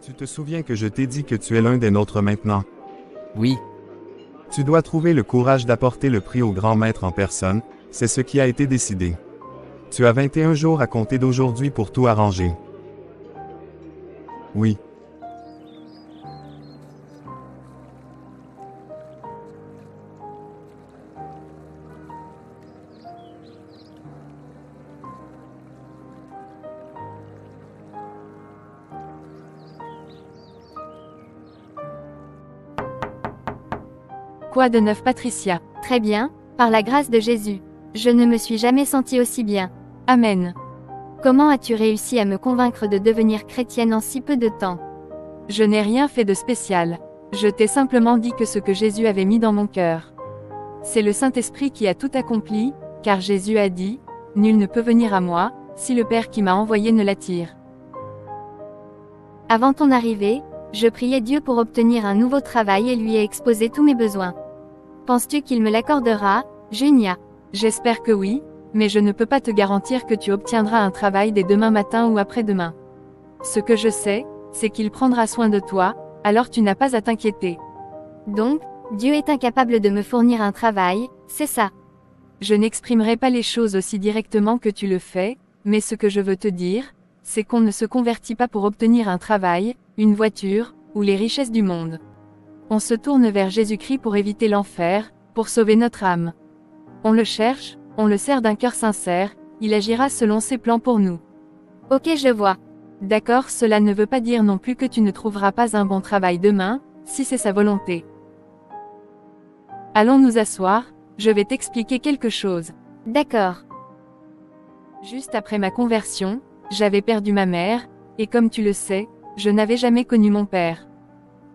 Tu te souviens que je t'ai dit que tu es l'un des nôtres maintenant? Oui, Tu dois trouver le courage d'apporter le prix au grand maître en personne, c'est ce qui a été décidé. Tu as 21 jours à compter d'aujourd'hui pour tout arranger. Oui. Quoi de neuf, Patricia? Très bien, par la grâce de Jésus. Je ne me suis jamais sentie aussi bien. Amen. Comment as-tu réussi à me convaincre de devenir chrétienne en si peu de temps? Je n'ai rien fait de spécial. Je t'ai simplement dit que ce que Jésus avait mis dans mon cœur. C'est le Saint-Esprit qui a tout accompli, car Jésus a dit, « Nul ne peut venir à moi, si le Père qui m'a envoyé ne l'attire. » Avant ton arrivée, je priais Dieu pour obtenir un nouveau travail et lui ai exposé tous mes besoins. Penses-tu qu'il me l'accordera, Junia? J'espère que oui, mais je ne peux pas te garantir que tu obtiendras un travail dès demain matin ou après-demain. Ce que je sais, c'est qu'il prendra soin de toi, alors tu n'as pas à t'inquiéter. Donc, Dieu est incapable de me fournir un travail, c'est ça. Je n'exprimerai pas les choses aussi directement que tu le fais, mais ce que je veux te dire, c'est qu'on ne se convertit pas pour obtenir un travail, une voiture, ou les richesses du monde. On se tourne vers Jésus-Christ pour éviter l'enfer, pour sauver notre âme. On le cherche, on le sert d'un cœur sincère, il agira selon ses plans pour nous. Ok, je vois. D'accord, cela ne veut pas dire non plus que tu ne trouveras pas un bon travail demain, si c'est sa volonté. Allons nous asseoir, je vais t'expliquer quelque chose. D'accord. Juste après ma conversion, j'avais perdu ma mère, et comme tu le sais, je n'avais jamais connu mon père.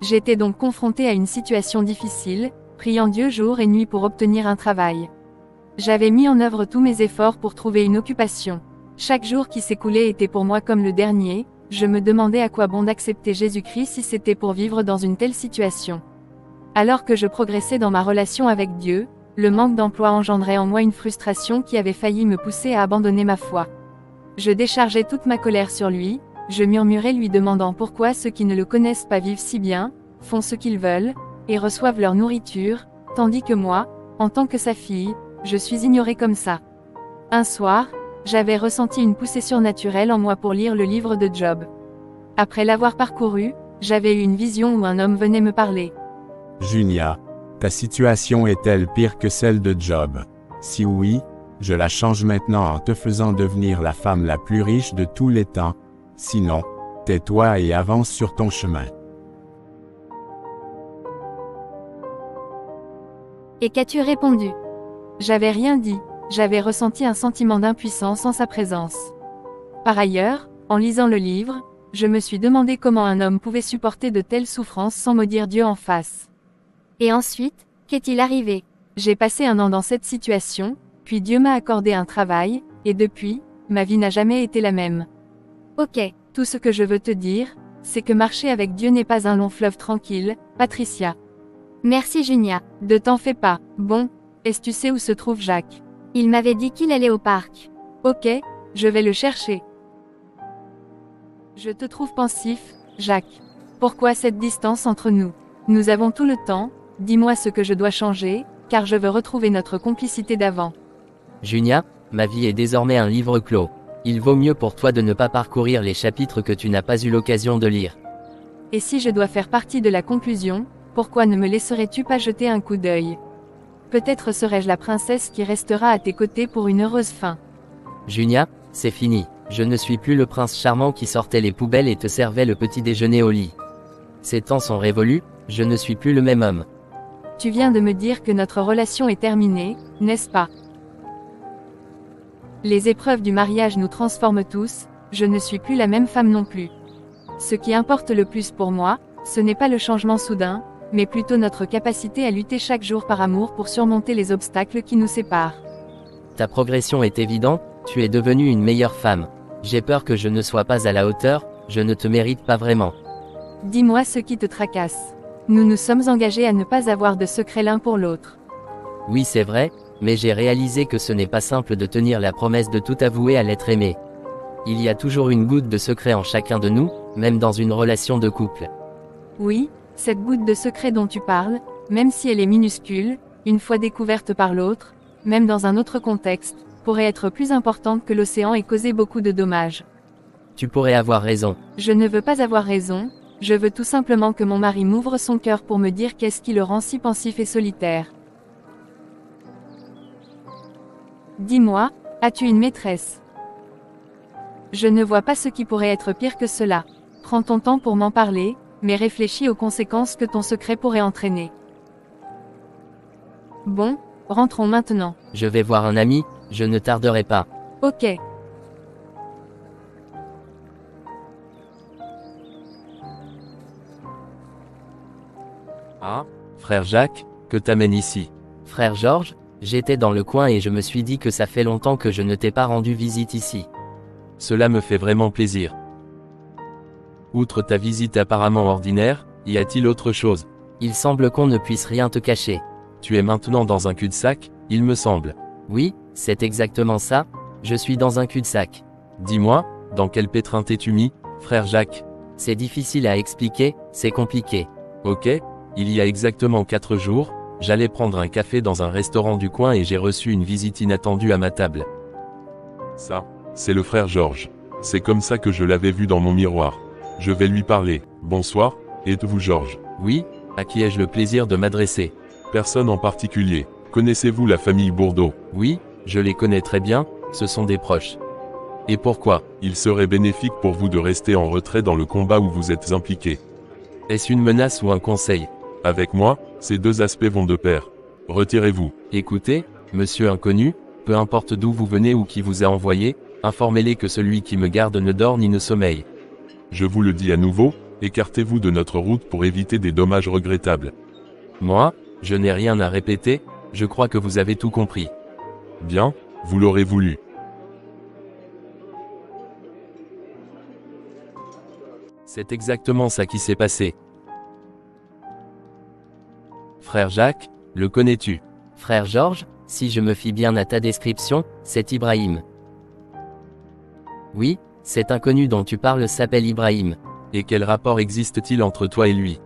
J'étais donc confrontée à une situation difficile, priant Dieu jour et nuit pour obtenir un travail. J'avais mis en œuvre tous mes efforts pour trouver une occupation. Chaque jour qui s'écoulait était pour moi comme le dernier, je me demandais à quoi bon d'accepter Jésus-Christ si c'était pour vivre dans une telle situation. Alors que je progressais dans ma relation avec Dieu, le manque d'emploi engendrait en moi une frustration qui avait failli me pousser à abandonner ma foi. Je déchargeais toute ma colère sur lui, je murmurais lui demandant pourquoi ceux qui ne le connaissent pas vivent si bien, font ce qu'ils veulent, et reçoivent leur nourriture, tandis que moi, en tant que sa fille, je suis ignorée comme ça. Un soir, j'avais ressenti une poussée surnaturelle en moi pour lire le livre de Job. Après l'avoir parcouru, j'avais eu une vision où un homme venait me parler. Junia, ta situation est-elle pire que celle de Job? Si oui, je la change maintenant en te faisant devenir la femme la plus riche de tous les temps. Sinon, tais-toi et avance sur ton chemin. Et qu'as-tu répondu? J'avais rien dit, j'avais ressenti un sentiment d'impuissance en sa présence. Par ailleurs, en lisant le livre, je me suis demandé comment un homme pouvait supporter de telles souffrances sans maudire Dieu en face. Et ensuite, qu'est-il arrivé? J'ai passé un an dans cette situation, puis Dieu m'a accordé un travail, et depuis, ma vie n'a jamais été la même. Ok. Tout ce que je veux te dire, c'est que marcher avec Dieu n'est pas un long fleuve tranquille, Patricia. Merci Junia. Ne t'en fais pas. Bon, est-ce que tu sais où se trouve Jacques? Il m'avait dit qu'il allait au parc. Ok, je vais le chercher. Je te trouve pensif, Jacques. Pourquoi cette distance entre nous? Nous avons tout le temps, dis-moi ce que je dois changer, car je veux retrouver notre complicité d'avant. Junia, ma vie est désormais un livre clos. Il vaut mieux pour toi de ne pas parcourir les chapitres que tu n'as pas eu l'occasion de lire. Et si je dois faire partie de la conclusion, pourquoi ne me laisserais-tu pas jeter un coup d'œil? Peut-être serai-je la princesse qui restera à tes côtés pour une heureuse fin. Junia, c'est fini. Je ne suis plus le prince charmant qui sortait les poubelles et te servait le petit déjeuner au lit. Ces temps sont révolus, je ne suis plus le même homme. Tu viens de me dire que notre relation est terminée, n'est-ce pas? Les épreuves du mariage nous transforment tous, je ne suis plus la même femme non plus. Ce qui importe le plus pour moi, ce n'est pas le changement soudain, mais plutôt notre capacité à lutter chaque jour par amour pour surmonter les obstacles qui nous séparent. Ta progression est évidente, tu es devenue une meilleure femme. J'ai peur que je ne sois pas à la hauteur, je ne te mérite pas vraiment. Dis-moi ce qui te tracasse. Nous nous sommes engagés à ne pas avoir de secret l'un pour l'autre. Oui, c'est vrai, mais j'ai réalisé que ce n'est pas simple de tenir la promesse de tout avouer à l'être aimé. Il y a toujours une goutte de secret en chacun de nous, même dans une relation de couple. Oui, cette goutte de secret dont tu parles, même si elle est minuscule, une fois découverte par l'autre, même dans un autre contexte, pourrait être plus importante que l'océan et causer beaucoup de dommages. Tu pourrais avoir raison. Je ne veux pas avoir raison, je veux tout simplement que mon mari m'ouvre son cœur pour me dire qu'est-ce qui le rend si pensif et solitaire. Dis-moi, as-tu une maîtresse? Je ne vois pas ce qui pourrait être pire que cela. Prends ton temps pour m'en parler, mais réfléchis aux conséquences que ton secret pourrait entraîner. Bon, rentrons maintenant. Je vais voir un ami, je ne tarderai pas. Ok. Ah, frère Jacques, que t'amène ici? Frère Georges, j'étais dans le coin et je me suis dit que ça fait longtemps que je ne t'ai pas rendu visite ici. Cela me fait vraiment plaisir. Outre ta visite apparemment ordinaire, y a-t-il autre chose? Il semble qu'on ne puisse rien te cacher. Tu es maintenant dans un cul-de-sac, il me semble. Oui, c'est exactement ça, je suis dans un cul-de-sac. Dis-moi, dans quel pétrin t'es-tu mis, frère Jacques? C'est difficile à expliquer, c'est compliqué. Ok, il y a exactement 4 jours, j'allais prendre un café dans un restaurant du coin et j'ai reçu une visite inattendue à ma table. Ça, c'est le frère Georges. C'est comme ça que je l'avais vu dans mon miroir. Je vais lui parler. Bonsoir, êtes-vous Georges? Oui, à qui ai-je le plaisir de m'adresser? Personne en particulier. Connaissez-vous la famille Bourdeau? Oui, je les connais très bien, ce sont des proches. Et pourquoi? Il serait bénéfique pour vous de rester en retrait dans le combat où vous êtes impliqué. Est-ce une menace ou un conseil? Avec moi, ces deux aspects vont de pair. Retirez-vous. Écoutez, monsieur inconnu, peu importe d'où vous venez ou qui vous a envoyé, informez-les que celui qui me garde ne dort ni ne sommeille. Je vous le dis à nouveau, écartez-vous de notre route pour éviter des dommages regrettables. Moi, je n'ai rien à répéter, je crois que vous avez tout compris. Bien, vous l'aurez voulu. C'est exactement ça qui s'est passé. Frère Jacques, le connais-tu? Frère Georges, si je me fie bien à ta description, c'est Ibrahim. Oui, cet inconnu dont tu parles s'appelle Ibrahim. Et quel rapport existe-t-il entre toi et lui?